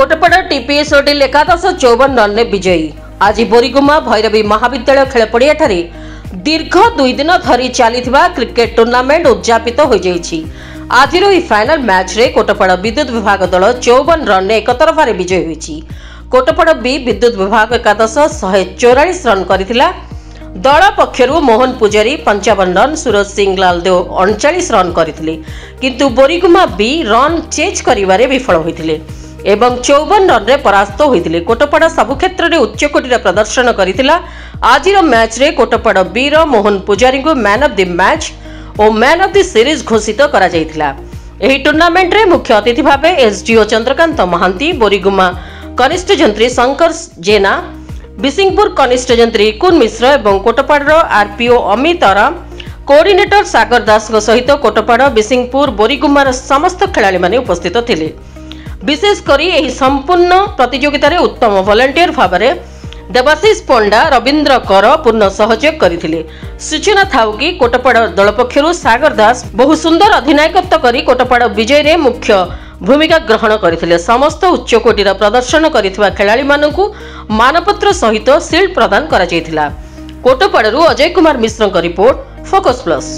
कोटपड़ा TPS hotel एकादश 54 run विजयी। आज बोरीगुमा भैरवी महाविद्यालय खेल पड़िया दीर्घ 2 दिन धरी चलीथिबा क्रिकेट टूर्नामेंट उद्यापित हो जाइछि। आज फाइनल मैच रे कोटपड़ा विद्युत विभाग दल 54 रन एकतरफा विजयी होइछि। कोटपड़ा बी विद्युत विभाग एकादश 144 रन करथिला। दल पक्षरु मोहन पुजारी 55 रन, सूरज सिंह लालदेव 39 रन करथिले, किंतु बोरीगुमा बी रन चेज करिवारे विफल होइथिले एवं 54 रन रे परास्त होइथिले। कोटपड़ा सबु क्षेत्र रे उच्चकोटीर प्रदर्शन करिथिला। आजिर मैच रे कोटपड़ा बी रो मोहन पुजारी को मैन ऑफ द मैच और मैन ऑफ द सीरीज घोषित करा जायथिला। एही टूर्नामेंट रे मुख्य अतिथि भाबे एसडीओ चंद्रकांत महांती, बोरीगुमा कनिष्ठ जंत्री शंकर जेना, बिसिंगपुर कनिष्ठ जंत्री कुन मिश्र एवं कोटपड़ा आरपीओ अमित आराम, कोऑर्डिनेटर सागर दास सहित कोटपड़ा, बिसिंगपुर, बोरीगुमार समस्त खेलाड़ी माने उपस्थित थिले। विशेषकर यह संपूर्ण प्रतियोगिता रे उत्तम वॉलंटियर भाव में देवाशीष पंडा, रविंद्र कर पूर्ण सहयोग करथिले। सूचना थाउ कि कोटपड़ा दल पक्षरु सागर दास बहु सुंदर अधिनायकत्व करी कोटपड़ा विजय रे मुख्य भूमिका ग्रहण करथिले। समस्त उच्चकोटीर प्रदर्शन करिथिबा खेलाड़ी मानकु मानपत्र सहित सील्ड प्रदान करा जायथिला। कोटपड़ारू Ajay Kumar Mishra report, focus plus.